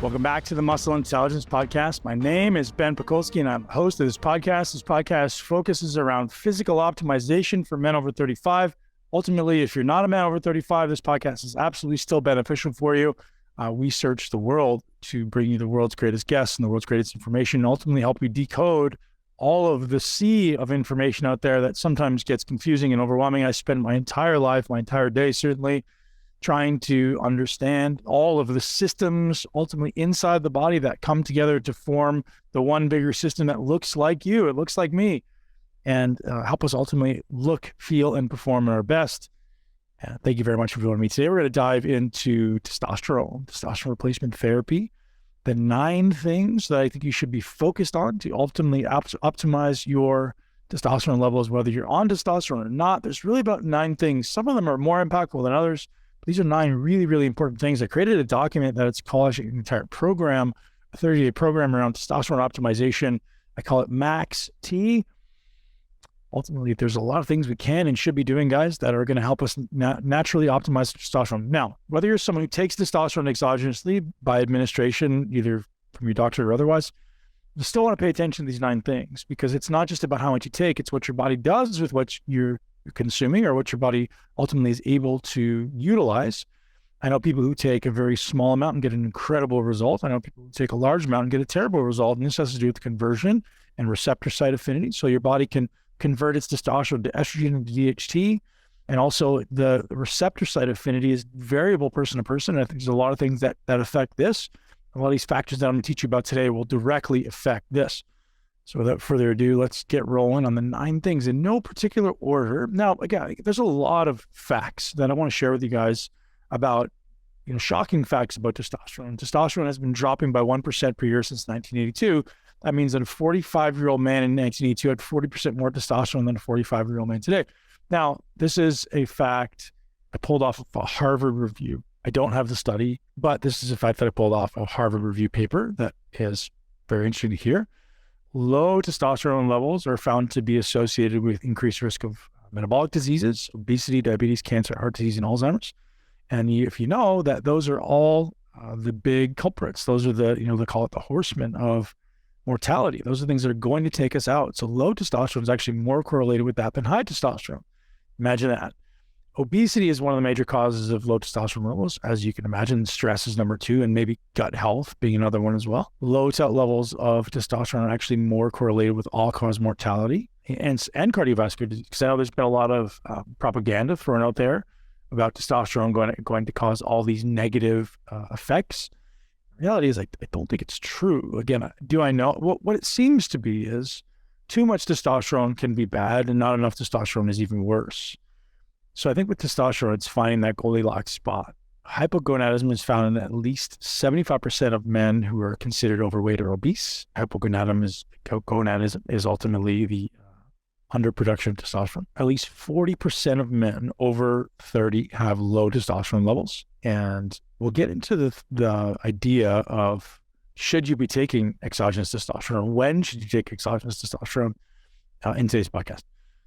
Welcome back to the Muscle Intelligence Podcast. My name is Ben Pakulski, and I'm host of this podcast. This podcast focuses around physical optimization for men over 35. Ultimately, if you're not a man over 35, this podcast is absolutely still beneficial for you. We search the world to bring you the world's greatest guests and the world's greatest information, and ultimately help you decode all of the sea of information out there that sometimes gets confusing and overwhelming. I spend my entire life, my entire day, certainly, trying to understand all of the systems ultimately inside the body that come together to form the one bigger system that looks like you, it looks like me, and help us ultimately look, feel, and perform at our best. Thank you very much for joining me today. We're going to dive into testosterone replacement therapy, the 9 things that I think you should be focused on to ultimately optimize your testosterone levels, whether you're on testosterone or not. There's really about 9 things. Some of them are more impactful than others. These are 9 really, really important things. I created a document that it's called an entire program, a 30-day program around testosterone optimization. I call it Max T. Ultimately, there's a lot of things we can and should be doing, guys, that are going to help us naturally optimize testosterone. Now, whether you're someone who takes testosterone exogenously by administration, either from your doctor or otherwise, you still want to pay attention to these 9 things, because it's not just about how much you take, it's what your body does with what you're consuming or what your body ultimately is able to utilize. I know people who take a very small amount and get an incredible result. I know people who take a large amount and get a terrible result. And this has to do with conversion and receptor site affinity. So your body can convert its testosterone to estrogen and DHT. And also the receptor site affinity is variable person to person. And I think there's a lot of things that affect this. A lot of these factors that I'm going to teach you about today will directly affect this. So without further ado, let's get rolling on the 9 things in no particular order. Now, again, there's a lot of facts that I want to share with you guys about, shocking facts about testosterone. Testosterone has been dropping by 1% per year since 1982. That means that a 45-year-old man in 1982 had 40% more testosterone than a 45-year-old man today. Now, this is a fact I pulled off of a Harvard review. I don't have the study, but this is a fact that I pulled off a Harvard review paper that is very interesting to hear. Low testosterone levels are found to be associated with increased risk of metabolic diseases, obesity, diabetes, cancer, heart disease, and Alzheimer's. And if you know that those are all the big culprits, those are the, they call it the horsemen of mortality. Those are things that are going to take us out. So low testosterone is actually more correlated with that than high testosterone. Imagine that. Obesity is one of the major causes of low testosterone levels. As you can imagine, stress is number 2, and maybe gut health being another one as well. Low levels of testosterone are actually more correlated with all-cause mortality and cardiovascular disease. Because I know there's been a lot of propaganda thrown out there about testosterone going to cause all these negative effects. The reality is, I don't think it's true. Again, do I know? What it seems to be is too much testosterone can be bad, and not enough testosterone is even worse. So I think with testosterone, it's finding that Goldilocks spot. Hypogonadism is found in at least 75% of men who are considered overweight or obese. Hypogonadism is ultimately the underproduction of testosterone. At least 40% of men over 30 have low testosterone levels. And we'll get into the idea of, should you be taking exogenous testosterone? When should you take exogenous testosterone in today's podcast?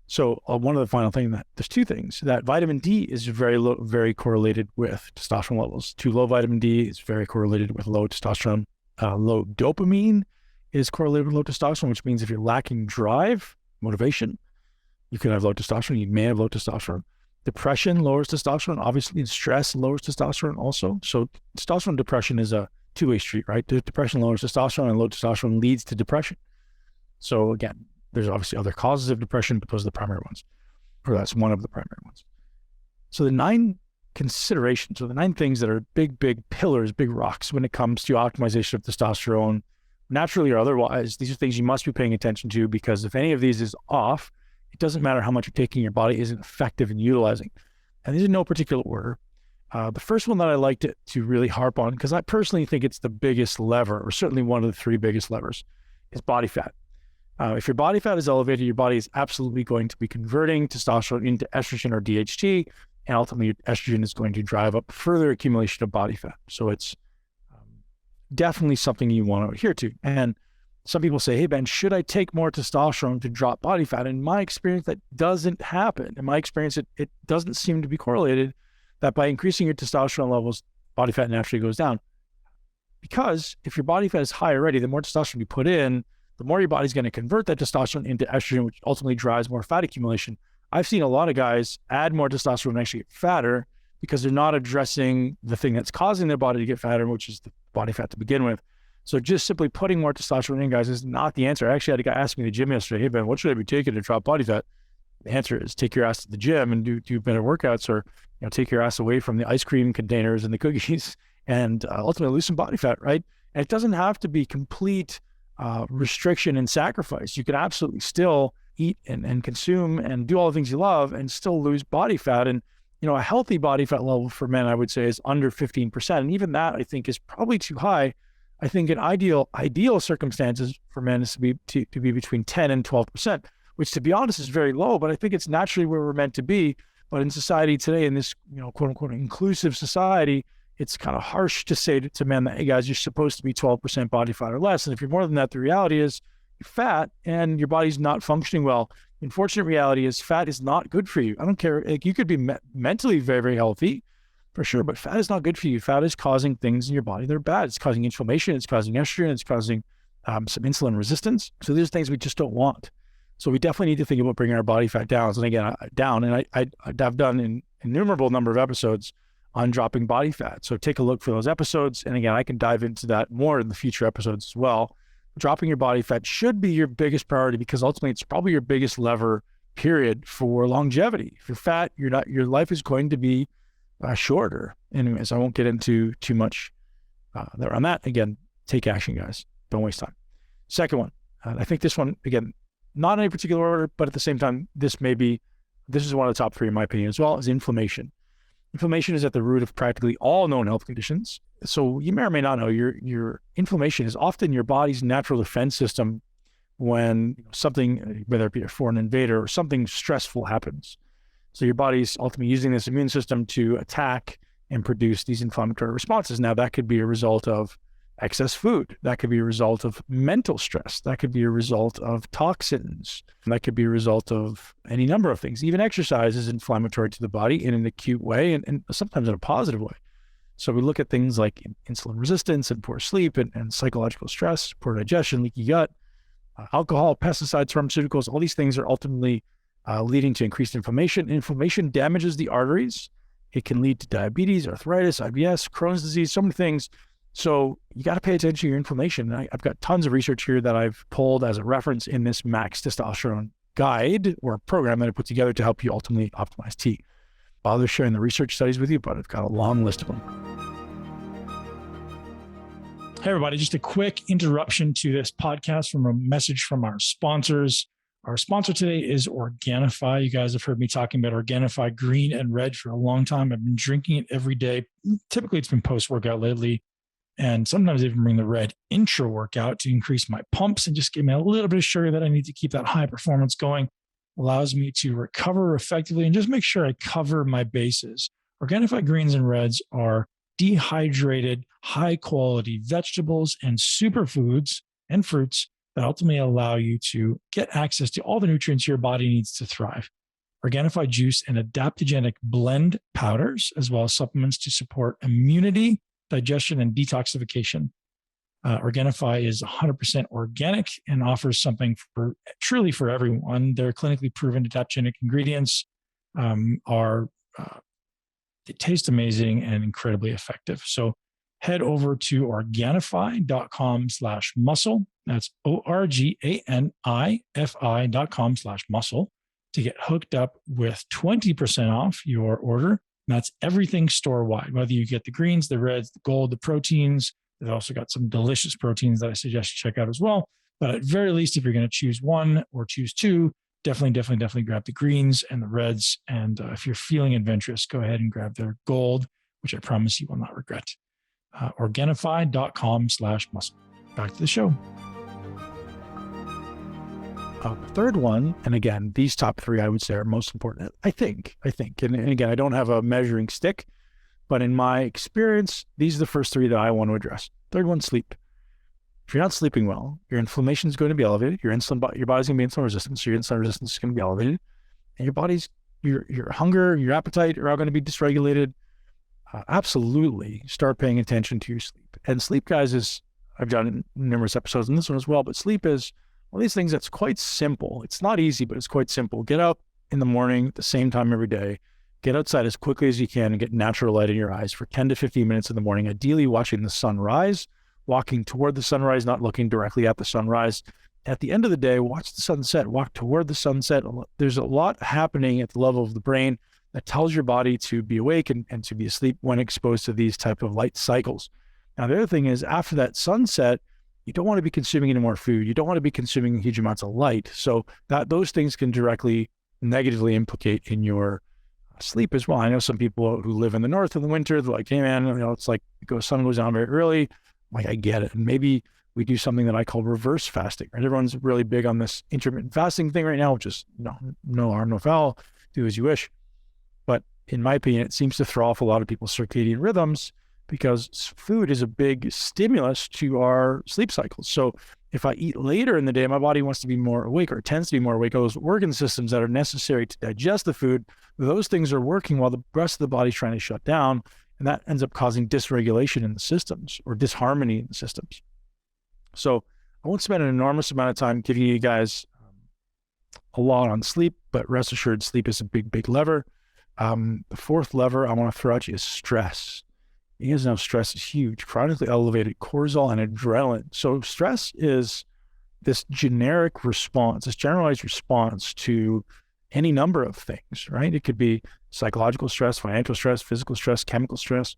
So one of the final things, that there's 2 things, that vitamin D is very correlated with testosterone levels. Too low vitamin D is very correlated with low testosterone. Low dopamine is correlated with low testosterone, which means if you're lacking drive, motivation, you can have low testosterone. You may have low testosterone. Depression lowers testosterone, obviously, and stress lowers testosterone also. So testosterone and depression is a 2-way street, right? Depression lowers testosterone, and low testosterone leads to depression. So again, there's obviously other causes of depression, but those are the primary ones, or that's one of the primary ones. So the 9 considerations, or the 9 things that are big pillars, big rocks when it comes to optimization of testosterone, naturally or otherwise, these are things you must be paying attention to, because if any of these is off, it doesn't matter how much you're taking, your body isn't effective in utilizing. And these are no particular order. The first one that I like to really harp on, because I personally think it's the biggest lever, or certainly one of the 3 biggest levers, is body fat. If your body fat is elevated, your body is absolutely going to be converting testosterone into estrogen or DHT, and ultimately estrogen is going to drive up further accumulation of body fat. So it's definitely something you want to adhere to. And some people say, hey, Ben, should I take more testosterone to drop body fat? In my experience, that doesn't happen. In my experience, it doesn't seem to be correlated that by increasing your testosterone levels, body fat naturally goes down. Because if your body fat is high already, the more testosterone you put in, the more your body's going to convert that testosterone into estrogen, which ultimately drives more fat accumulation. I've seen a lot of guys add more testosterone and actually get fatter because they're not addressing the thing that's causing their body to get fatter, which is the body fat to begin with. So just simply putting more testosterone in, guys, is not the answer. I actually had a guy ask me in the gym yesterday, hey, Ben, what should I be taking to drop body fat? The answer is take your ass to the gym and do better workouts, or take your ass away from the ice cream containers and the cookies and ultimately lose some body fat, right? And it doesn't have to be complete restriction and sacrifice. You can absolutely still eat and consume and do all the things you love and still lose body fat. And, a healthy body fat level for men, I would say, is under 15%. And even that, I think, is probably too high. I think in ideal circumstances for men is to be between 10 and 12%, which, to be honest, is very low, but I think it's naturally where we're meant to be. But in society today, in this, quote unquote, inclusive society, it's kind of harsh to say to men that, hey guys, you're supposed to be 12% body fat or less. And if you're more than that, the reality is you're fat and your body's not functioning well. The unfortunate reality is fat is not good for you. I don't care. Like, you could be mentally very, very healthy for sure, but fat is not good for you. Fat is causing things in your body that are bad. It's causing inflammation. It's causing estrogen. It's causing some insulin resistance. So these are things we just don't want. So we definitely need to think about bringing our body fat down. And again, I've done innumerable number of episodes on dropping body fat. So take a look for those episodes. And again, I can dive into that more in the future episodes as well. Dropping your body fat should be your biggest priority because ultimately it's probably your biggest lever, period, for longevity. If you're fat, your life is going to be shorter. Anyways, I won't get into too much there on that. Again, take action, guys. Don't waste time. Second one, I think this one, again, not in any particular order, but at the same time, this is one of the top three in my opinion as well, is inflammation. Inflammation is at the root of practically all known health conditions. So you may or may not know your inflammation is often your body's natural defense system when something, whether it be a foreign invader or something stressful happens. So your body's ultimately using this immune system to attack and produce these inflammatory responses. Now that could be a result of excess food. That could be a result of mental stress. That could be a result of toxins. That could be a result of any number of things. Even exercise is inflammatory to the body in an acute way and sometimes in a positive way. So we look at things like insulin resistance and poor sleep and psychological stress, poor digestion, leaky gut, alcohol, pesticides, pharmaceuticals. All these things are ultimately leading to increased inflammation. Inflammation damages the arteries. It can lead to diabetes, arthritis, IBS, Crohn's disease, so many things. So you got to pay attention to your inflammation. I've got tons of research here that I've pulled as a reference in this Max Testosterone guide or program that I put together to help you ultimately optimize T. I'll bother sharing the research studies with you, but I've got a long list of them. Hey, everybody, just a quick interruption to this podcast from a message from our sponsors. Our sponsor today is Organifi. You guys have heard me talking about Organifi green and red for a long time. I've been drinking it every day. Typically, it's been post-workout lately. And sometimes I even bring the red intra-workout to increase my pumps and just give me a little bit of sugar that I need to keep that high performance going. Allows me to recover effectively and just make sure I cover my bases. Organifi greens and reds are dehydrated, high-quality vegetables and superfoods and fruits that ultimately allow you to get access to all the nutrients your body needs to thrive. Organifi juice and adaptogenic blend powders, as well as supplements to support immunity, digestion, and detoxification. Organifi is 100% organic and offers something truly for everyone. Their clinically proven adaptogenic ingredients they taste amazing and incredibly effective. So head over to Organifi.com/muscle. That's ORGANIFI.com/muscle to get hooked up with 20% off your order. That's everything store-wide, whether you get the greens, the reds, the gold, the proteins. They've also got some delicious proteins that I suggest you check out as well. But at very least, if you're going to choose one or choose two, definitely grab the greens and the reds. And if you're feeling adventurous, go ahead and grab their gold, which I promise you will not regret. Organifi.com/muscle. Back to the show. The third one, and again, these top three I would say are most important. I think, and again, I don't have a measuring stick, but in my experience, these are the first three that I want to address. Third one, sleep. If you're not sleeping well, your inflammation is going to be elevated. Your body's going to be insulin resistant, so your insulin resistance is going to be elevated, and your hunger, your appetite are all going to be dysregulated. absolutely start paying attention to your sleep. And sleep, guys, I've done numerous episodes in this one as well, but sleep is one of these things that's quite simple. It's not easy, but it's quite simple. Get up in the morning at the same time every day. Get outside as quickly as you can and get natural light in your eyes for 10 to 15 minutes in the morning, ideally watching the sunrise, walking toward the sunrise, not looking directly at the sunrise. At the end of the day, watch the sunset, walk toward the sunset. There's a lot happening at the level of the brain that tells your body to be awake and to be asleep when exposed to these type of light cycles. Now, the other thing is after that sunset, you don't want to be consuming any more food. You don't want to be consuming huge amounts of light. So those things can directly negatively implicate in your sleep as well. I know some people who live in the north in the winter, they're like, hey man, it's like sun goes down very early. Like, I get it. And maybe we do something that I call reverse fasting, right? Everyone's really big on this intermittent fasting thing right now, which is no harm, no foul, do as you wish. But in my opinion, it seems to throw off a lot of people's circadian rhythms because food is a big stimulus to our sleep cycles. So if I eat later in the day, my body wants to be more awake or tends to be more awake. All those organ systems that are necessary to digest the food, those things are working while the rest of the body's trying to shut down. And that ends up causing dysregulation in the systems or disharmony in the systems. So I won't spend an enormous amount of time giving you guys a lot on sleep, but rest assured, sleep is a big, big lever. The fourth lever I want to throw at you is stress. You guys know stress is huge, chronically elevated cortisol and adrenaline. So stress is this generic response, this generalized response to any number of things, right? It could be psychological stress, financial stress, physical stress, chemical stress.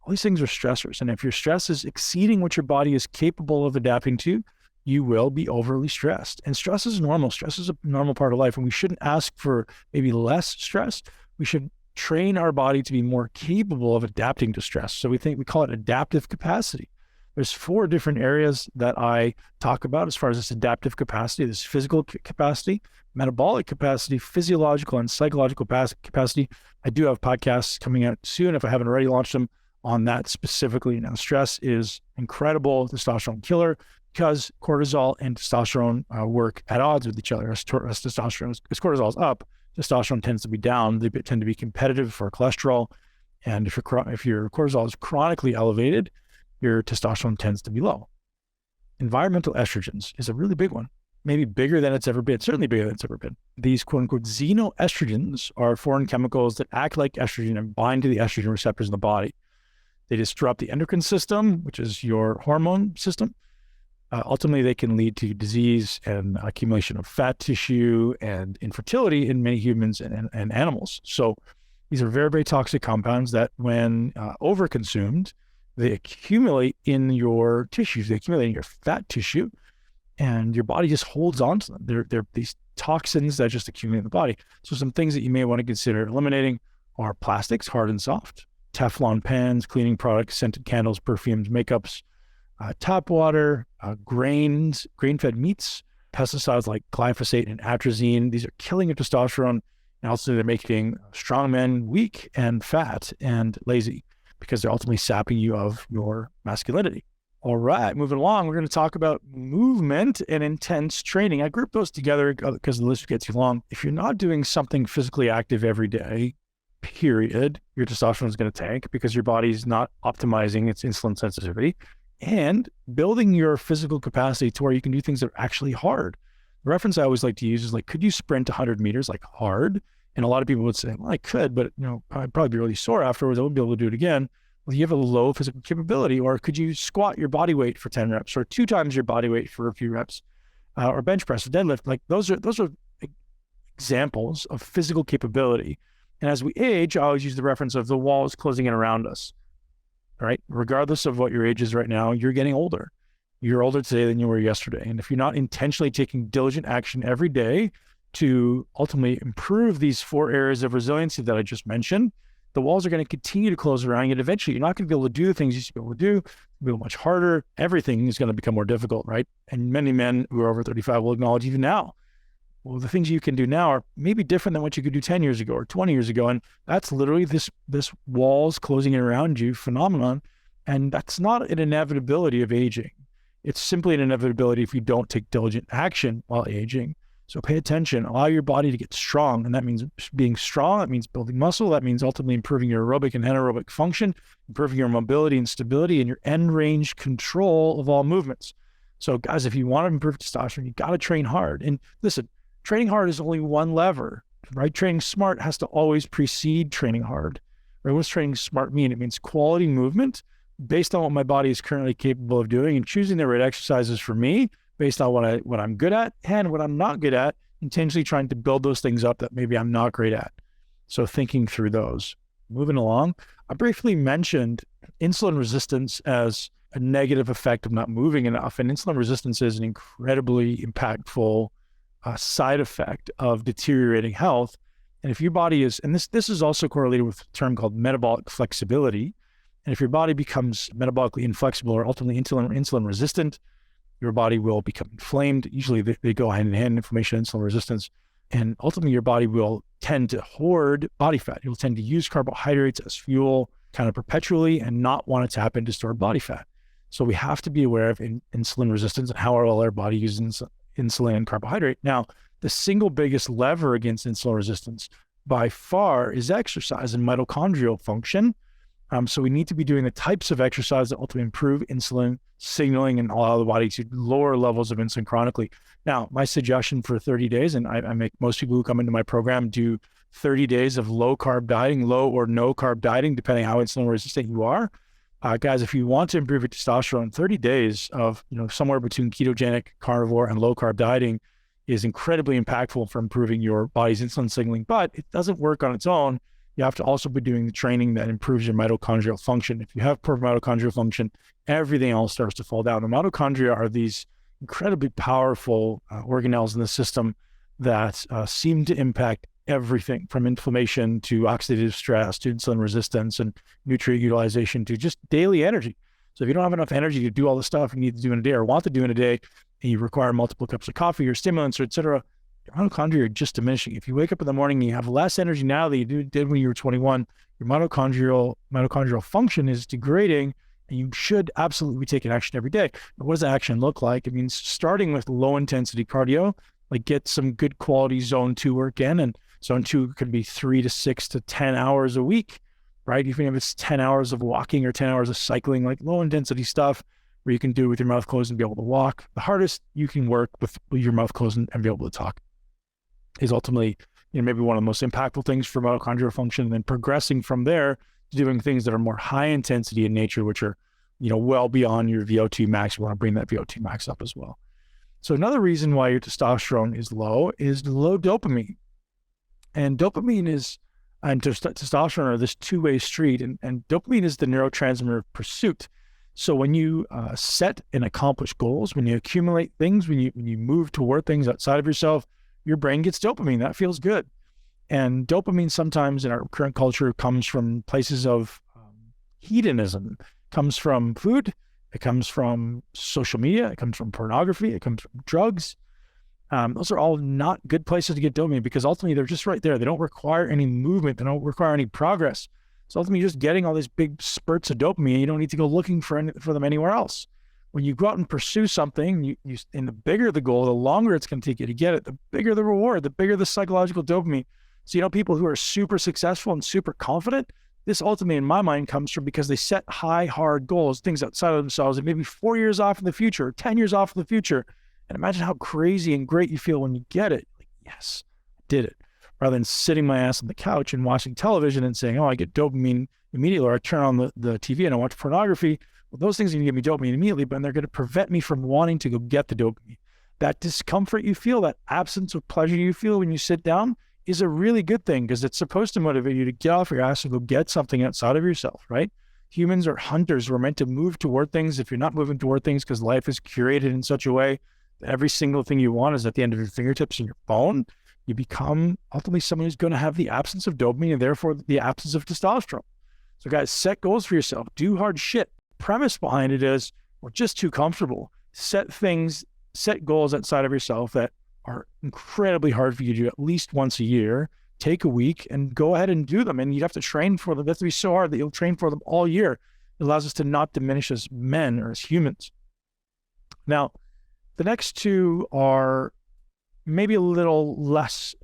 All these things are stressors. And if your stress is exceeding what your body is capable of adapting to, you will be overly stressed. And stress is normal. Stress is a normal part of life. And we shouldn't ask for maybe less stress. We should train our body to be more capable of adapting to stress. So we call it adaptive capacity. There's 4 different areas that I talk about as far as this adaptive capacity. This physical capacity, metabolic capacity, physiological and psychological capacity. I do have podcasts coming out soon, if I haven't already launched them, on that specifically. Now, stress is incredible testosterone killer because cortisol and testosterone work at odds with each other. As testosterone, as cortisol is up, testosterone tends to be down. They tend to be competitive for cholesterol. And if your cortisol is chronically elevated, your testosterone tends to be low. Environmental estrogens is a really big one, maybe bigger than it's ever been, certainly bigger than it's ever been. These quote unquote xenoestrogens are foreign chemicals that act like estrogen and bind to the estrogen receptors in the body. They disrupt the endocrine system, which is your hormone system. Ultimately, they can lead to disease and accumulation of fat tissue and infertility in many humans and animals. So these are very, very toxic compounds that when overconsumed, they accumulate in your tissues, they accumulate in your fat tissue, and your body just holds on to them. They're these toxins that just accumulate in the body. So some things that you may want to consider eliminating are plastics, hard and soft, Teflon pans, cleaning products, scented candles, perfumes, makeups, tap water, grain-fed meats, pesticides like glyphosate and atrazine. These are killing your testosterone. And also they're making strong men weak and fat and lazy because they're ultimately sapping you of your masculinity. All right, moving along, we're going to talk about movement and intense training. I group those together because the list gets too long. If you're not doing something physically active every day, period, your testosterone is going to tank because your body's not optimizing its insulin sensitivity. And building your physical capacity to where you can do things that are actually hard. The reference I always like to use is like, could you sprint 100 meters like hard? And a lot of people would say, well, I could, but I'd probably be really sore afterwards. I wouldn't be able to do it again. Well, you have a low physical capability. Or could you squat your body weight for 10 reps or 2 times your body weight for a few reps, or bench press or deadlift? Like those are examples of physical capability. And as we age, I always use the reference of the wall is closing in around us. All right. Regardless of what your age is right now, you're getting older. You're older today than you were yesterday. And if you're not intentionally taking diligent action every day to ultimately improve these 4 areas of resiliency that I just mentioned, the walls are going to continue to close around you. And eventually, you're not going to be able to do the things you used to be able to do. It'll be much harder. Everything is going to become more difficult, right? And many men who are over 35 will acknowledge even now, well, the things you can do now are maybe different than what you could do 10 years ago or 20 years ago. And that's literally this walls closing in around you phenomenon. And that's not an inevitability of aging. It's simply an inevitability if you don't take diligent action while aging. So pay attention, allow your body to get strong. And that means being strong. That means building muscle. That means ultimately improving your aerobic and anaerobic function, improving your mobility and stability, and your end range control of all movements. So guys, if you want to improve testosterone, you got to train hard. And listen, training hard is only one lever, right? Training smart has to always precede training hard. Right? What does training smart mean? It means quality movement based on what my body is currently capable of doing, and choosing the right exercises for me based on what I'm good at and what I'm not good at, intentionally trying to build those things up that maybe I'm not great at. So thinking through those. Moving along, I briefly mentioned insulin resistance as a negative effect of not moving enough. And insulin resistance is an incredibly impactful side effect of deteriorating health. And if your body is, and this is also correlated with a term called metabolic flexibility. And if your body becomes metabolically inflexible or ultimately insulin resistant, your body will become inflamed. Usually they go hand in hand, inflammation, insulin resistance. And ultimately your body will tend to hoard body fat. You'll tend to use carbohydrates as fuel kind of perpetually and not want to tap into stored body fat. So we have to be aware of insulin resistance and how well our body uses insulin and carbohydrate. Now, the single biggest lever against insulin resistance by far is exercise and mitochondrial function. So we need to be doing the types of exercise that ultimately improve insulin signaling and allow the body to lower levels of insulin chronically. Now, my suggestion for 30 days, and I make most people who come into my program do 30 days of low carb dieting, low or no carb dieting, depending how insulin resistant you are. Guys, if you want to improve your testosterone, 30 days of somewhere between ketogenic, carnivore, and low carb dieting is incredibly impactful for improving your body's insulin signaling, but it doesn't work on its own. You have to also be doing the training that improves your mitochondrial function. If you have poor mitochondrial function, everything else starts to fall down. The mitochondria are these incredibly powerful organelles in the system that seem to impact everything from inflammation to oxidative stress to insulin resistance and nutrient utilization to just daily energy. So if you don't have enough energy to do all the stuff you need to do in a day or want to do in a day, and you require multiple cups of coffee or stimulants or et cetera, your mitochondria are just diminishing. If you wake up in the morning and you have less energy now than you did when you were 21, your mitochondrial function is degrading, and you should absolutely be taking action every day. But what does that action look like? It means starting with low intensity cardio, like get some good quality zone 2 work in, and zone 2 could be 3 to 6 to 10 hours a week, right? Even if it's 10 hours of walking or 10 hours of cycling, like low intensity stuff where you can do it with your mouth closed and be able to walk. The hardest you can work with your mouth closed and be able to talk is ultimately, maybe one of the most impactful things for mitochondrial function, and then progressing from there to doing things that are more high intensity in nature, which are, well beyond your VO2 max. You want to bring that VO2 max up as well. So another reason why your testosterone is low dopamine. And dopamine and testosterone are this two-way street, and dopamine is the neurotransmitter of pursuit. So when you set and accomplish goals, when you accumulate things, when you move toward things outside of yourself, your brain gets dopamine. That feels good. And dopamine sometimes in our current culture comes from places of hedonism. It comes from food. It comes from social media. It comes from pornography. It comes from drugs. Those are all not good places to get dopamine, because ultimately they're just right there. They don't require any movement. They don't require any progress. So ultimately you're just getting all these big spurts of dopamine, and you don't need to go looking for them anywhere else. When you go out and pursue something, and the bigger the goal, the longer it's going to take you to get it, the bigger the reward, the bigger the psychological dopamine. So, people who are super successful and super confident, this ultimately, in my mind, comes from because they set high, hard goals, things outside of themselves, and maybe 4 years off in the future, or 10 years off in the future. And imagine how crazy and great you feel when you get it. Like, yes, I did it. Rather than sitting my ass on the couch and watching television and saying, oh, I get dopamine immediately, or I turn on the TV and I watch pornography. Well, those things are going to give me dopamine immediately, but they're going to prevent me from wanting to go get the dopamine. That discomfort you feel, that absence of pleasure you feel when you sit down is a really good thing, because it's supposed to motivate you to get off your ass and go get something outside of yourself, right? Humans are hunters. We're meant to move toward things. If you're not moving toward things because life is curated in such a way that every single thing you want is at the end of your fingertips in your phone, you become ultimately someone who's going to have the absence of dopamine and therefore the absence of testosterone. So guys, set goals for yourself. Do hard shit. Premise behind it is we're just too comfortable. Set goals outside of yourself that are incredibly hard for you to do at least once a year. Take a week and go ahead and do them. And you'd have to train for them. They have to be so hard that you'll train for them all year. It allows us to not diminish as men or as humans. Now, the next two are maybe a little less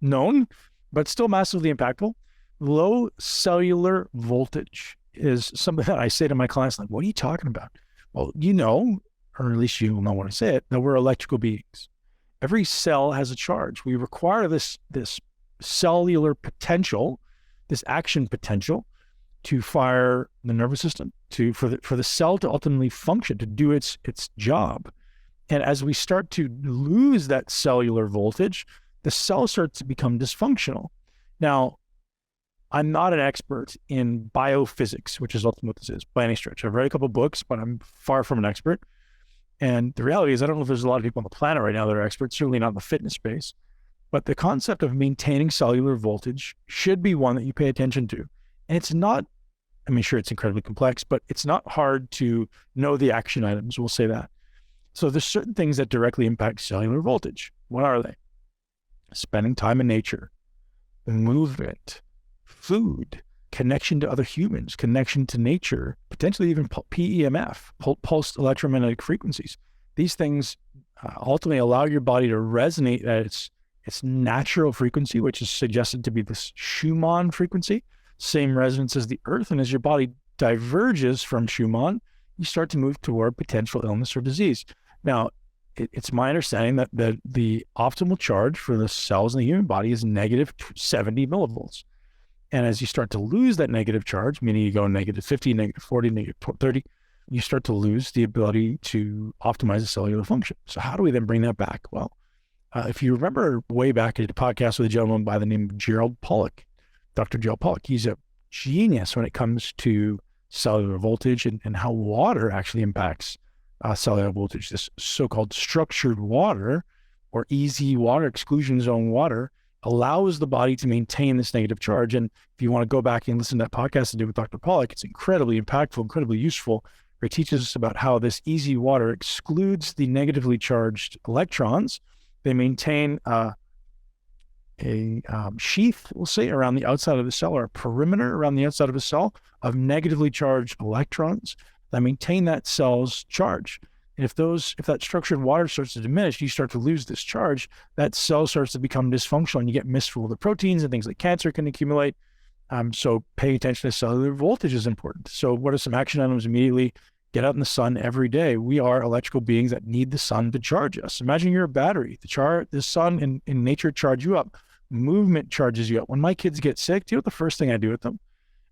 known, but still massively impactful. Low cellular voltage is something that I say to my clients, like, what are you talking about? Well, or at least you'll know when I say it, that we're electrical beings. Every cell has a charge. We require this cellular potential, this action potential, to fire the nervous system, for the cell to ultimately function, to do its job. And as we start to lose that cellular voltage, the cell starts to become dysfunctional. Now, I'm not an expert in biophysics, which is ultimately what this is by any stretch. I've read a couple of books, but I'm far from an expert. And the reality is, I don't know if there's a lot of people on the planet right now that are experts, certainly not in the fitness space. But the concept of maintaining cellular voltage should be one that you pay attention to. And it's not, sure, it's incredibly complex, but it's not hard to know the action items, we'll say that. So there's certain things that directly impact cellular voltage. What are they? Spending time in nature, movement, food, connection to other humans, connection to nature, potentially even PEMF, pulsed electromagnetic frequencies. These things ultimately allow your body to resonate at its natural frequency, which is suggested to be this Schumann frequency, same resonance as the earth. And as your body diverges from Schumann, you start to move toward potential illness or disease. Now, it's my understanding that the optimal charge for the cells in the human body is negative 70 millivolts. And as you start to lose that negative charge, meaning you go negative 50, negative 40, negative 30, you start to lose the ability to optimize the cellular function. So how do we then bring that back? Well, if you remember way back, I did a podcast with a gentleman by the name of Gerald Pollack, Dr. Gerald Pollack. He's a genius when it comes to cellular voltage and how water actually impacts cellular voltage. This so-called structured water, or easy water, exclusion zone water, allows the body to maintain this negative charge. And if you want to go back and listen to that podcast I did with Dr. Pollack, it's incredibly impactful, incredibly useful, where he teaches us about how this easy water excludes the negatively charged electrons. They maintain a sheath, we'll say, around the outside of the cell, or a perimeter around the outside of a cell of negatively charged electrons that maintain that cell's charge. And if that structured water starts to diminish, you start to lose this charge, that cell starts to become dysfunctional and you get misfolded of the proteins, and things like cancer can accumulate. So paying attention to cellular voltage is important. So what are some action items immediately? Get out in the sun every day. We are electrical beings that need the sun to charge us. Imagine you're a battery. The sun in nature charge you up. Movement charges you up. When my kids get sick, do you know what the first thing I do with them?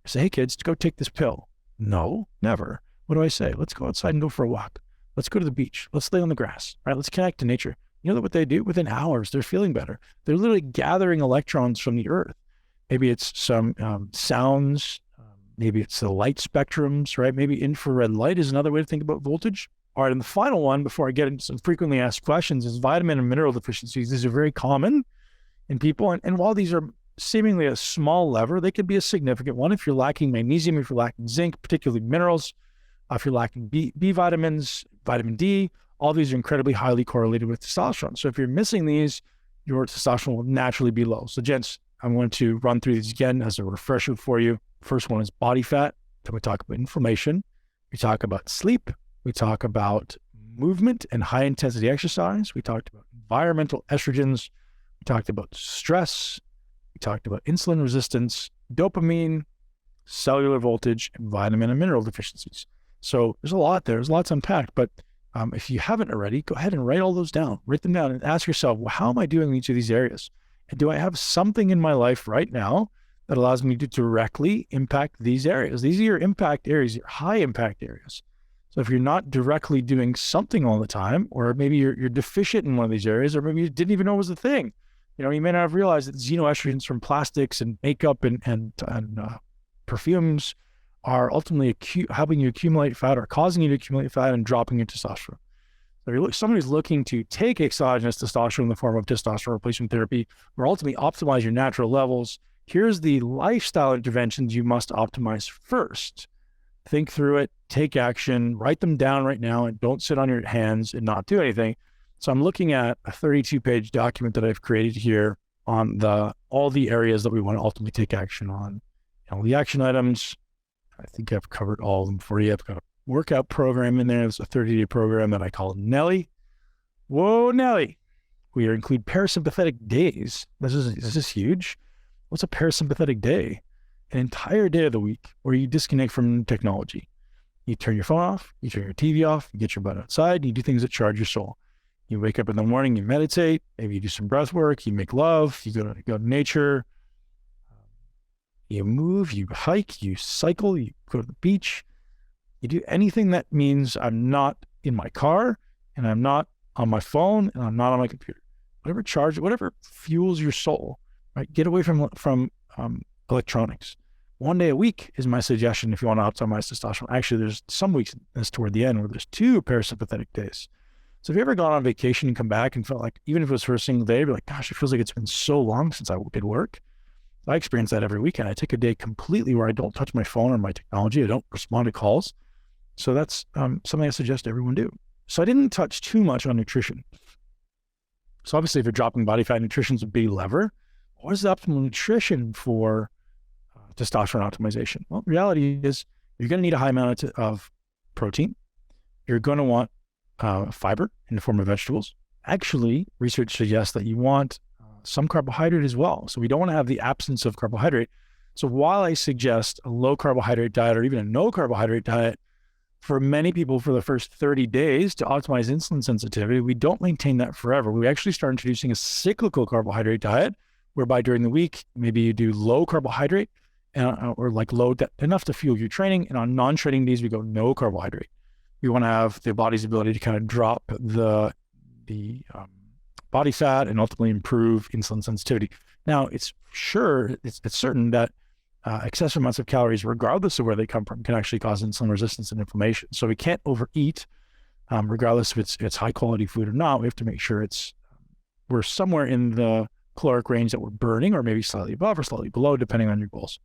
I say, hey kids, go take this pill. No, never. What do I say? Let's go outside and go for a walk. Let's go to the beach. Let's lay on the grass, right? Let's connect to nature. You know what they do? Within hours, they're feeling better. They're literally gathering electrons from the earth. Maybe it's some sounds. Maybe it's the light spectrums, right? Maybe infrared light is another way to think about voltage. All right, and the final one, before I get into some frequently asked questions, is vitamin and mineral deficiencies. These are very common in people. And while these are seemingly a small lever, they could be a significant one. If you're lacking magnesium, if you're lacking zinc, particularly minerals, if you're lacking B vitamins, vitamin D, all these are incredibly highly correlated with testosterone. So if you're missing these, your testosterone will naturally be low. So gents, I'm going to run through these again as a refresher for you. First one is body fat. Then we talk about inflammation. We talk about sleep. We talk about movement and high intensity exercise. We talked about environmental estrogens. We talked about stress. We talked about insulin resistance, dopamine, cellular voltage, and vitamin and mineral deficiencies. So there's a lot there. There's lots unpacked, but if you haven't already, go ahead and write all those down. Write them down and ask yourself, well, how am I doing in each of these areas? And do I have something in my life right now that allows me to directly impact these areas? These are your impact areas, your high impact areas. So if you're not directly doing something all the time, or maybe you're deficient in one of these areas, or maybe you didn't even know it was a thing, you may not have realized that xenoestrogens from plastics and makeup and perfumes are ultimately helping you accumulate fat, or causing you to accumulate fat and dropping your testosterone. So if somebody who's looking to take exogenous testosterone in the form of testosterone replacement therapy, or ultimately optimize your natural levels, here's the lifestyle interventions you must optimize first. Think through it, take action, write them down right now, and don't sit on your hands and not do anything. So I'm looking at a 32-page document that I've created here on all the areas that we want to ultimately take action on. The action items, I think I've covered all of them for you. I've got a workout program in there. It's a 30-day program that I call Nelly. Whoa, Nelly. we include parasympathetic days. This is huge. What's a parasympathetic day? An entire day of the week where you disconnect from technology. You turn your phone off, you turn your TV off, you get your butt outside, and you do things that charge your soul. You wake up in the morning, you meditate, maybe you do some breath work, you make love, you go to nature, you move, you hike, you cycle, you go to the beach. You do anything that means I'm not in my car and I'm not on my phone and I'm not on my computer. Whatever fuels your soul, right? Get away from electronics. 1 day a week is my suggestion if you want to optimize testosterone. Actually, there's some weeks that's toward the end where there's 2 parasympathetic days. So if you ever gone on vacation and come back and felt like, even if it was for a single day, you're like, gosh, it feels like it's been so long since I did work. I experience that every weekend. I take a day completely where I don't touch my phone or my technology. I don't respond to calls. So that's something I suggest everyone do. So I didn't touch too much on nutrition. So obviously, if you're dropping body fat, nutrition is a big lever. What is the optimal nutrition for testosterone optimization? Well, the reality is you're going to need a high amount of protein. You're going to want fiber in the form of vegetables. Actually, research suggests that you want some carbohydrate as well. So we don't want to have the absence of carbohydrate. So while I suggest a low carbohydrate diet or even a no carbohydrate diet, for many people for the first 30 days to optimize insulin sensitivity, we don't maintain that forever. We actually start introducing a cyclical carbohydrate diet, whereby during the week, maybe you do low carbohydrate or like low, enough to fuel your training. And on non-training days, we go no carbohydrate. We want to have the body's ability to kind of drop the body fat and ultimately improve insulin sensitivity. Now, it's certain that excessive amounts of calories, regardless of where they come from, can actually cause insulin resistance and inflammation. So we can't overeat, regardless if it's high quality food or not. We have to make sure we're somewhere in the caloric range that we're burning, or maybe slightly above or slightly below, depending on your goals.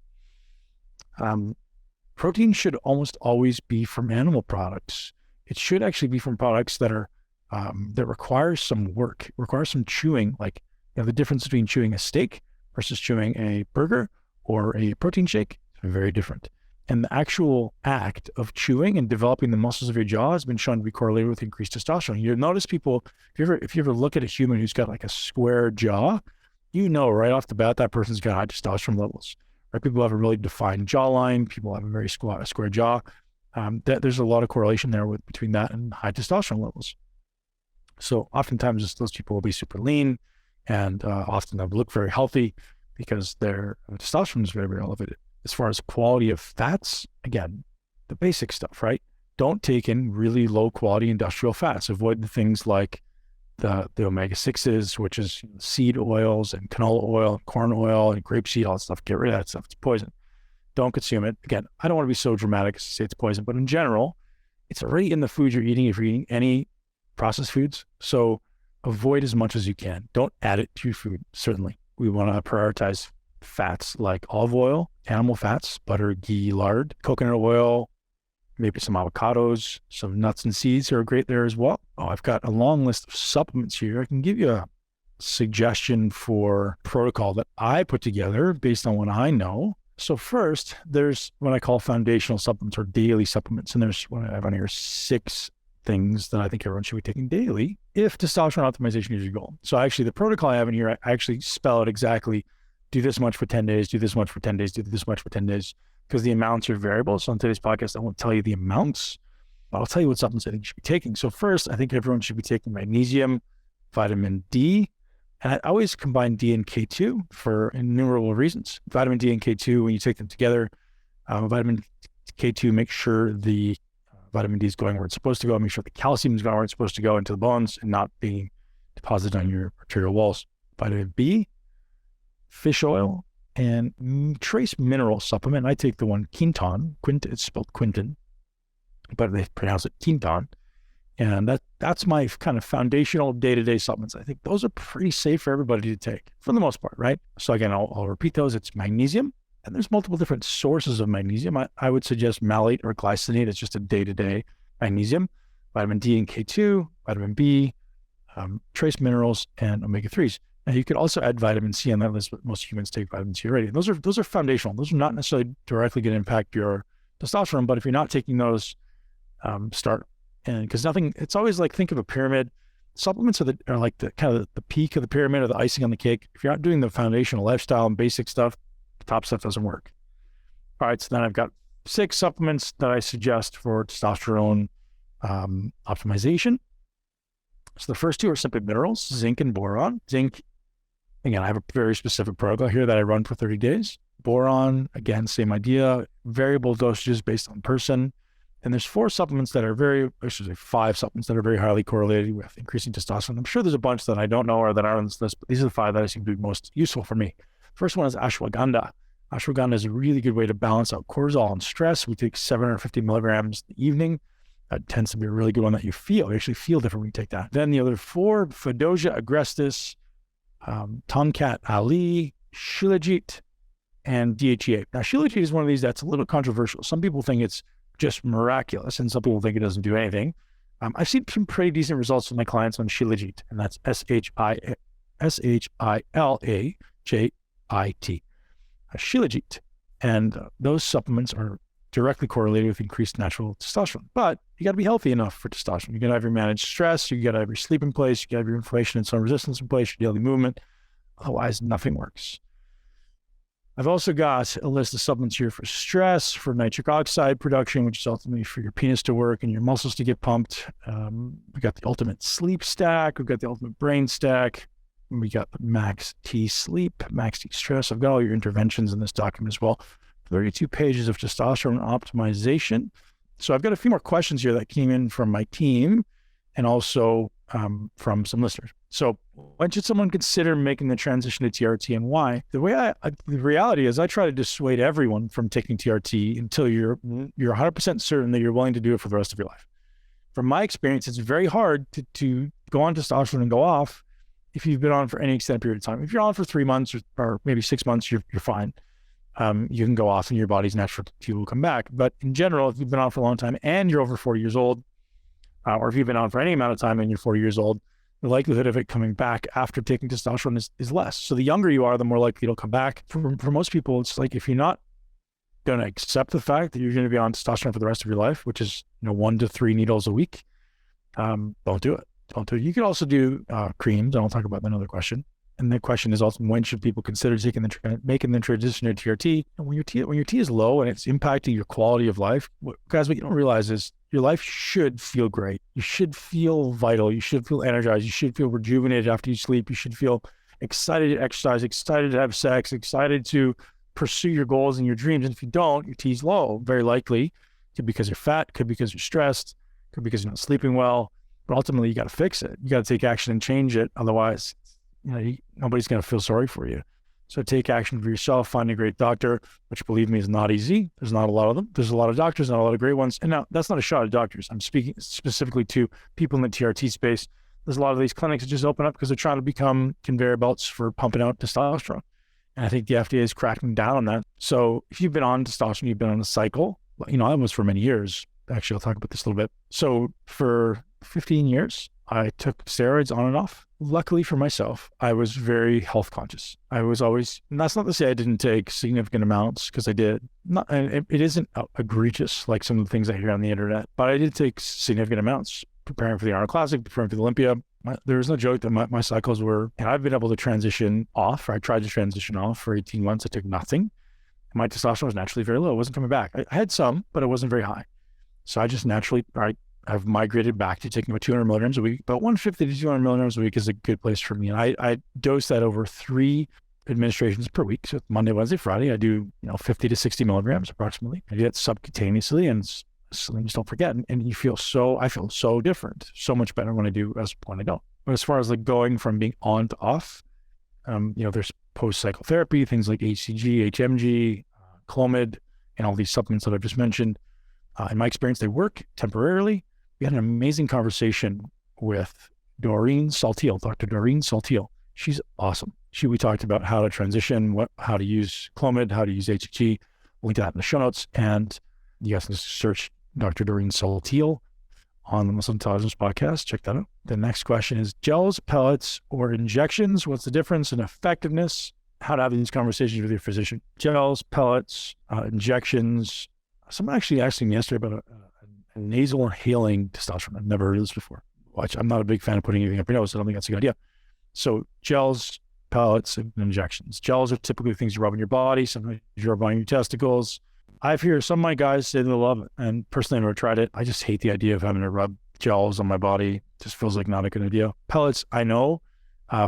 Protein should almost always be from animal products. It should actually be from products that are that require some work, require some chewing. Like, the difference between chewing a steak versus chewing a burger or a protein shake is very different. And the actual act of chewing and developing the muscles of your jaw has been shown to be correlated with increased testosterone. You'll notice people, if you ever look at a human who's got like a square jaw, right off the bat, that person's got high testosterone levels. Right? People have a really defined jawline. People have a very square jaw. There's a lot of correlation there between that and high testosterone levels. So oftentimes those people will be super lean and often they'll look very healthy because their testosterone is very, very elevated. As far as quality of fats, again, the basic stuff, right? Don't take in really low quality industrial fats. Avoid the things like the omega-6s, which is seed oils and canola oil, corn oil and grapeseed, all that stuff. Get rid of that stuff. It's poison. Don't consume it. Again, I don't want to be so dramatic as to say it's poison, but in general, it's already in the food you're eating if you're eating any processed foods. So avoid as much as you can. Don't add it to your food, certainly. We want to prioritize fats like olive oil, animal fats, butter, ghee, lard, coconut oil, maybe some avocados, some nuts and seeds are great there as well. I've got a long list of supplements here. I can give you a suggestion for protocol that I put together based on what I know. So first, there's what I call foundational supplements or daily supplements. And there's what I have on here, 6 things that I think everyone should be taking daily if testosterone optimization is your goal. So actually the protocol I have in here, I actually spell out exactly, do this much for 10 days, do this much for 10 days, do this much for 10 days, because the amounts are variable. So on today's podcast, I won't tell you the amounts, but I'll tell you what supplements I think you should be taking. So first, I think everyone should be taking magnesium, vitamin D, and I always combine D and K2 for innumerable reasons. Vitamin D and K2, when you take them together, vitamin K2 makes sure the vitamin D is going where it's supposed to go, make sure the calcium is going where it's supposed to go into the bones and not being deposited on your arterial walls. Vitamin B, fish oil, and trace mineral supplement. I take the one Quinton. It's spelled Quinton, but they pronounce it Quinton. And that's my kind of foundational day-to-day supplements. I think those are pretty safe for everybody to take for the most part, right? So again, I'll repeat those. It's magnesium, and there's multiple different sources of magnesium. I would suggest malate or glycinate. It's just a day-to-day magnesium, vitamin D and K2, vitamin B, trace minerals, and omega-3s. Now you could also add vitamin C on that list, but most humans take vitamin C already. Those are foundational. Those are not necessarily directly going to impact your testosterone, but if you're not taking those, start. And because it's always like, think of a pyramid. supplements are like the kind of the peak of the pyramid or the icing on the cake. If you're not doing the foundational lifestyle and basic stuff, the top stuff doesn't work. All right, so then I've got 6 supplements that I suggest for testosterone optimization. So the first 2 are simply minerals, zinc and boron. Zinc, again, I have a very specific protocol here that I run for 30 days. Boron, again, same idea, variable dosages based on person. And there's 4 supplements that are 5 supplements that are very highly correlated with increasing testosterone. I'm sure there's a bunch that I don't know or that aren't on this list, but these are the 5 that I seem to be most useful for me. First one is ashwagandha. Ashwagandha is a really good way to balance out cortisol and stress. We take 750 milligrams in the evening. That tends to be a really good one that you actually feel different when you take that. Then the other 4, Fedosia agrestis, Tonkat Ali, Shilajit, and DHEA. Now, Shilajit is one of these that's a little controversial. Some people think it's just miraculous, and some people think it doesn't do anything. I've seen some pretty decent results with my clients on Shilajit, and that's Shilajit. Shilajit. And those supplements are directly correlated with increased natural testosterone. But you got to be healthy enough for testosterone. You got to have your managed stress, you got to have your sleep in place, you got to have your inflammation and insulin resistance in place, your daily movement. Otherwise, nothing works. I've also got a list of supplements here for stress, for nitric oxide production, which is ultimately for your penis to work and your muscles to get pumped. We got the ultimate sleep stack. We've got the ultimate brain stack. We got the max T sleep, max T stress. I've got all your interventions in this document as well. 32 pages of testosterone optimization. So I've got a few more questions here that came in from my team and also from some listeners. So when should someone consider making the transition to TRT and why? The reality is I try to dissuade everyone from taking TRT until you're 100% certain that you're willing to do it for the rest of your life. From my experience, it's very hard to go on testosterone and go off if you've been on for any extended period of time. If you're on for 3 months or maybe 6 months, you're fine. You can go off and your body's natural T will come back. But in general, if you've been on for a long time and you're over 40 years old, or if you've been on for any amount of time and you're 40 years old, the likelihood of it coming back after taking testosterone is less. So the younger you are, the more likely it'll come back. For most people, it's like if you're not going to accept the fact that you're going to be on testosterone for the rest of your life, which is 1 to 3 needles a week, don't do it. Don't do it. You could also do creams, and I'll talk about that in another question. And the question is also, when should people consider making the transition to TRT? And when your T is low and it's impacting your quality of life, guys, what you don't realize is your life should feel great. You should feel vital. You should feel energized. You should feel rejuvenated after you sleep. You should feel excited to exercise, excited to have sex, excited to pursue your goals and your dreams. And if you don't, your T's low, very likely. Could be because you're fat, could be because you're stressed, could be because you're not sleeping well. But ultimately, you got to fix it. You got to take action and change it. Otherwise, nobody's going to feel sorry for you. So take action for yourself, find a great doctor, which believe me is not easy. There's not a lot of them. There's a lot of doctors, not a lot of great ones. And now that's not a shot at doctors. I'm speaking specifically to people in the TRT space. There's a lot of these clinics that just open up because they're trying to become conveyor belts for pumping out testosterone. And I think the FDA is cracking down on that. So if you've been on testosterone, you've been on a cycle, I was for many years. Actually, I'll talk about this a little bit. So for 15 years, I took steroids on and off. Luckily for myself, I was very health conscious. I was always, and that's not to say I didn't take significant amounts, because I did. And it isn't egregious like some of the things I hear on the internet, but I did take significant amounts preparing for the Arnold Classic, preparing for the Olympia. There was no joke that my cycles were, and I've been able to transition off, or I tried to transition off for 18 months. I took nothing. My testosterone was naturally very low. It wasn't coming back. I had some, but it wasn't very high. So I just naturally, I've migrated back to taking about 200 milligrams a week. About 150 to 200 milligrams a week is a good place for me. And I dose that over 3 administrations per week. So Monday, Wednesday, Friday, I do 50 to 60 milligrams approximately. I do that subcutaneously, and just don't forget. And I feel so different, so much better when I do as when I don't. But as far as like going from being on to off, there's post-cycle therapy, things like HCG, HMG, Clomid, and all these supplements that I've just mentioned. In my experience, they work temporarily. We had an amazing conversation with Doreen Saltiel, Dr. Doreen Saltiel. She's awesome. We talked about how to transition, how to use Clomid, how to use HCG. Link to that in the show notes. And you guys can just search Dr. Doreen Saltiel on the Muscle Intelligence podcast. Check that out. The next question is gels, pellets, or injections? What's the difference in effectiveness? How to have these conversations with your physician. Gels, pellets, injections. Someone actually asked me yesterday about a nasal inhaling testosterone. I've never heard of this before. Watch, I'm not a big fan of putting anything up your nose. I don't think that's a good idea. So gels, pellets, and injections. Gels are typically things you rub on your body. Sometimes you rub on your testicles. I've heard some of my guys say they love it. And personally, I've never tried it. I just hate the idea of having to rub gels on my body. It just feels like not a good idea. Pellets, I know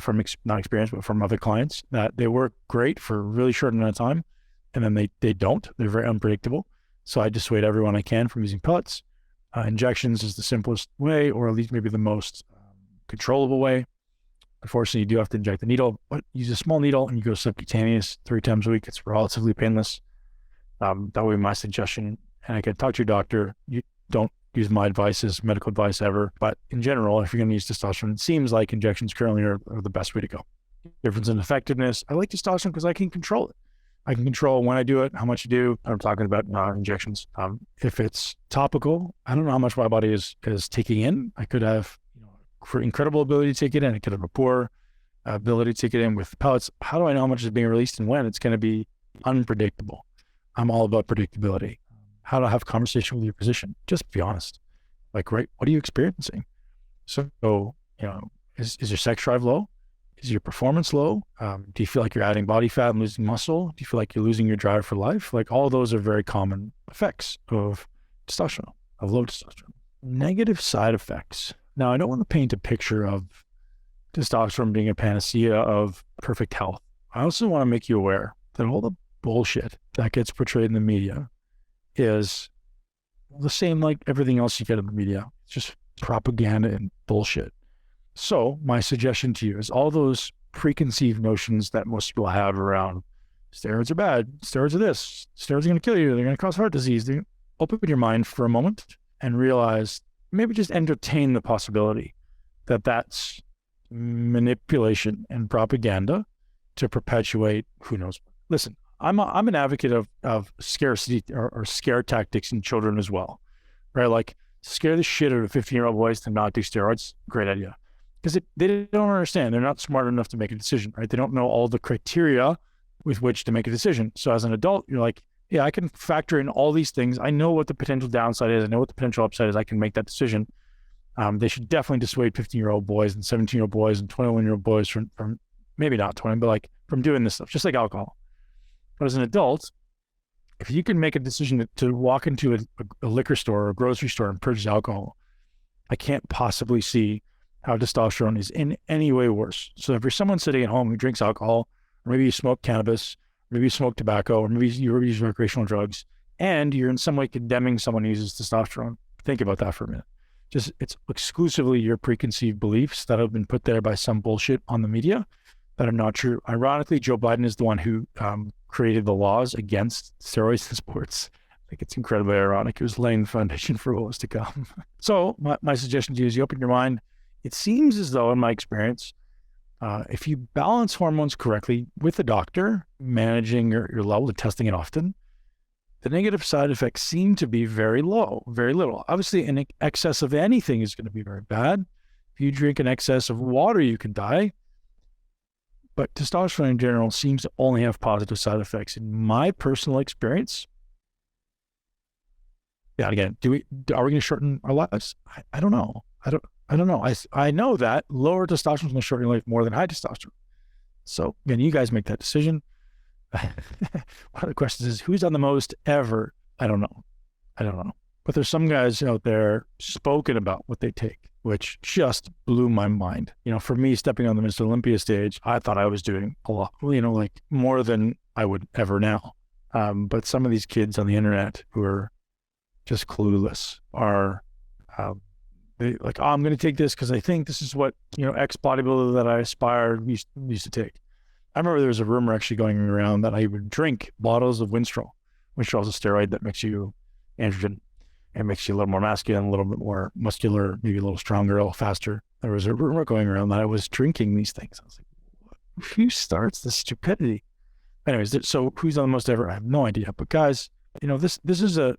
from not experience, but from other clients that they work great for a really short amount of time. And then they don't. They're very unpredictable. So I dissuade everyone I can from using pellets. Injections is the simplest way, or at least maybe the most controllable way. Unfortunately, you do have to inject the needle, but use a small needle and you go subcutaneous 3 times a week. It's relatively painless. That would be my suggestion. And I can talk to your doctor. You don't use my advice as medical advice ever, but in general, if you're going to use testosterone, it seems like injections currently are the best way to go. Difference in effectiveness. I like testosterone because I can control it. I can control when I do it, how much I do. I'm talking about injections. If it's topical, I don't know how much my body is taking in. I could have incredible ability to take it in. I could have a poor ability to take it in. With pellets, how do I know how much is being released and when? It's going to be unpredictable. I'm all about predictability. How to have a conversation with your physician. Just be honest. Like, right, what are you experiencing? So, is your sex drive low? Is your performance low? Do you feel like you're adding body fat and losing muscle? Do you feel like you're losing your drive for life? Like, all those are very common effects of testosterone, of low testosterone. Negative side effects. Now, I don't want to paint a picture of testosterone being a panacea of perfect health. I also want to make you aware that all the bullshit that gets portrayed in the media is the same like everything else you get in the media. It's just propaganda and bullshit. So my suggestion to you is all those preconceived notions that most people have around steroids are bad, steroids are this, steroids are going to kill you, they're going to cause heart disease. Open your mind for a moment and realize, maybe just entertain the possibility that that's manipulation and propaganda to perpetuate who knows. Listen, I'm an advocate of scarcity or scare tactics in children as well, right? Like, scare the shit out of 15-year-old boys to not do steroids. Great idea. Because they don't understand. They're not smart enough to make a decision, right? They don't know all the criteria with which to make a decision. So as an adult, you're like, yeah, I can factor in all these things. I know what the potential downside is. I know what the potential upside is. I can make that decision. They should definitely dissuade 15-year-old boys and 17-year-old boys and 21-year-old boys from maybe not 20, but like from doing this stuff, just like alcohol. But as an adult, if you can make a decision to walk into a liquor store or a grocery store and purchase alcohol, I can't possibly see how testosterone is in any way worse. So if you're someone sitting at home who drinks alcohol, or maybe you smoke cannabis, maybe you smoke tobacco, or maybe you use recreational drugs, and you're in some way condemning someone who uses testosterone, think about that for a minute. Just, it's exclusively your preconceived beliefs that have been put there by some bullshit on the media that are not true. Ironically, Joe Biden is the one who created the laws against steroids in sports. I think it's incredibly ironic. He was laying the foundation for what was to come. So my suggestion to you is you open your mind. It seems as though, in my experience, if you balance hormones correctly with a doctor, managing your level and testing it often, the negative side effects seem to be very low, very little. Obviously, an excess of anything is going to be very bad. If you drink an excess of water, you can die. But testosterone in general seems to only have positive side effects. In my personal experience, yeah, again, are we going to shorten our lives? I don't know. I don't know. I know that lower testosterone is going to shorten your life more than high testosterone. So again, you guys make that decision. One of the questions is, who's done the most ever? I don't know. But there's some guys out there spoken about what they take, which just blew my mind. For me, stepping on the Mr. Olympia stage, I thought I was doing a lot, like more than I would ever now. But some of these kids on the internet who are just clueless are they like, oh, I'm going to take this because I think this is what, ex bodybuilder that I aspired used to take. I remember there was a rumor actually going around that I would drink bottles of Winstrol. Winstrol is a steroid that makes you androgen and makes you a little more masculine, a little bit more muscular, maybe a little stronger, a little faster. There was a rumor going around that I was drinking these things. I was like, who starts this stupidity? Anyways, so who's done the most ever? I have no idea. But guys, this is a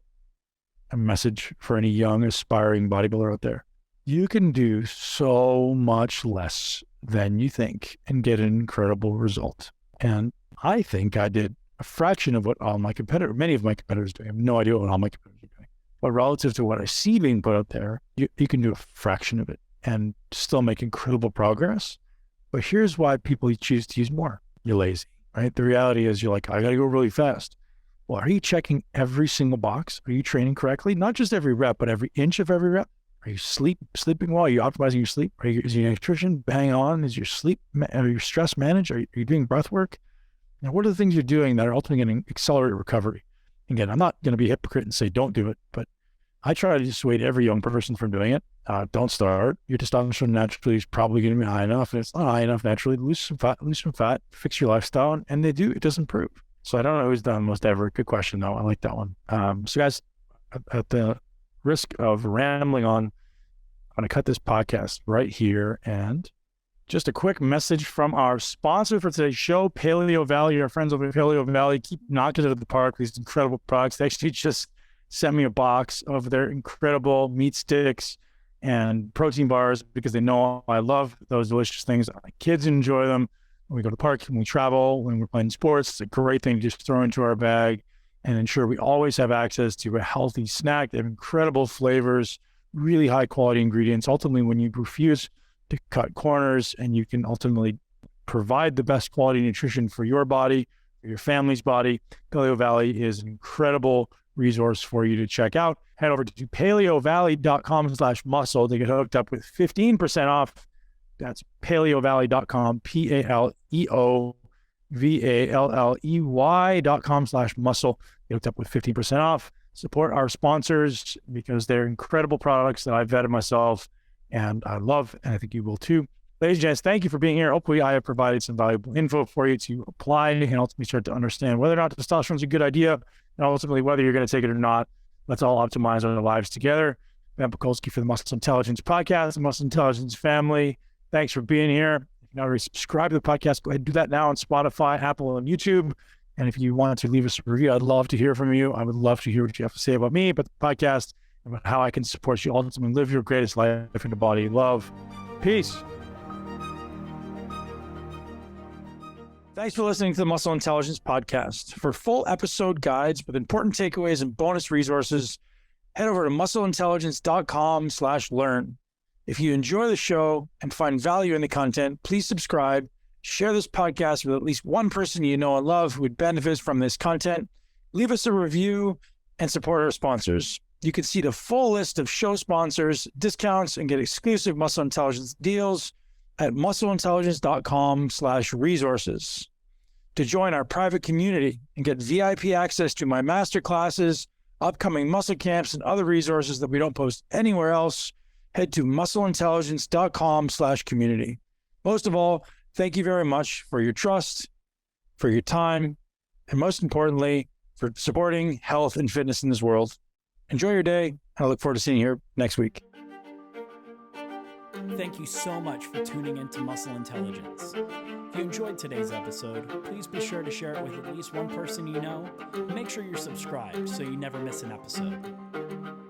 message for any young aspiring bodybuilder out there. You can do so much less than you think and get an incredible result. And I think I did a fraction of what many of my competitors do. I have no idea what all my competitors are doing. But relative to what I see being put out there, you can do a fraction of it. and still make incredible progress. But here's why people choose to use more. You're lazy, right? The reality is you're like, I got to go really fast. Well, are you checking every single box? Are you training correctly? Not just every rep, but every inch of every rep. Are you sleeping well? Are you optimizing your sleep? Is your nutrition bang on? Is your sleep, are your stress managed? Are you doing breath work? Now, what are the things you're doing that are ultimately going to accelerate recovery? Again, I'm not going to be a hypocrite and say don't do it, but I try to dissuade every young person from doing it. Don't start. Your testosterone naturally is probably going to be high enough. And it's not high enough naturally. Lose some fat, fix your lifestyle. And they do, it does improve. So I don't know who's done most ever. Good question though. I like that one. So guys, at the risk of rambling on, I'm going to cut this podcast right here. And just a quick message from our sponsor for today's show, Paleo Valley. Our friends over at Paleo Valley keep knocking it out of the park. These incredible products. They actually just sent me a box of their incredible meat sticks and protein bars because they know I love those delicious things. My kids enjoy them. When we go to the park, when we travel, when we're playing sports, it's a great thing to just throw into our bag and ensure we always have access to a healthy snack. They have incredible flavors, really high quality ingredients. Ultimately, when you refuse to cut corners and you can ultimately provide the best quality nutrition for your body, for your family's body, Paleo Valley is an incredible resource for you to check out. Head over to paleovalley.com/muscle to get hooked up with 15% off. That's paleovalley.com, paleovalley.com/muscle. Get hooked up with 15% off. Support our sponsors because they're incredible products that I've vetted myself and I love, and I think you will too. Ladies and gents, thank you for being here. Hopefully I have provided some valuable info for you to apply and ultimately start to understand whether or not testosterone is a good idea and ultimately whether you're going to take it or not. Let's all optimize our lives together. Ben Pakulski for the Muscle Intelligence Podcast, the Muscle Intelligence family. Thanks for being here. If you're not already subscribed to the podcast, go ahead and do that now on Spotify, Apple, and YouTube. And if you want to leave us a review, I'd love to hear from you. I would love to hear what you have to say about me, about the podcast, about how I can support you ultimately live your greatest life in the body you love. Peace. Thanks for listening to the Muscle Intelligence Podcast. For full episode guides with important takeaways and bonus resources, head over to muscleintelligence.com/learn. If you enjoy the show and find value in the content, please subscribe, share this podcast with at least one person you know and love who would benefit from this content, leave us a review, and support our sponsors. You can see the full list of show sponsors, discounts, and get exclusive Muscle Intelligence deals at muscleintelligence.com/resources. To join our private community and get VIP access to my masterclasses, upcoming muscle camps, and other resources that we don't post anywhere else, head to muscleintelligence.com/community. Most of all, thank you very much for your trust, for your time, and most importantly, for supporting health and fitness in this world. Enjoy your day, and I look forward to seeing you here next week. Thank you so much for tuning into Muscle Intelligence. If you enjoyed today's episode, please be sure to share it with at least one person you know. Make sure you're subscribed so you never miss an episode.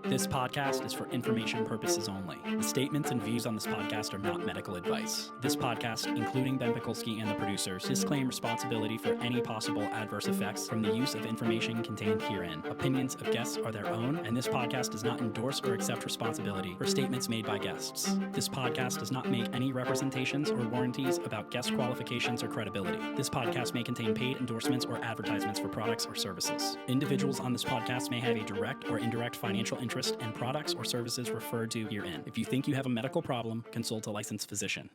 This podcast is for information purposes only. The statements and views on this podcast are not medical advice. This podcast, including Ben Pakulski and the producers, disclaim responsibility for any possible adverse effects from the use of information contained herein. Opinions of guests are their own, and this podcast does not endorse or accept responsibility for statements made by guests. This podcast does not make any representations or warranties about guest qualifications or credibility. This podcast may contain paid endorsements or advertisements for products or services. Individuals on this podcast may have a direct or indirect financial interest in products or services referred to herein. If you think you have a medical problem, consult a licensed physician.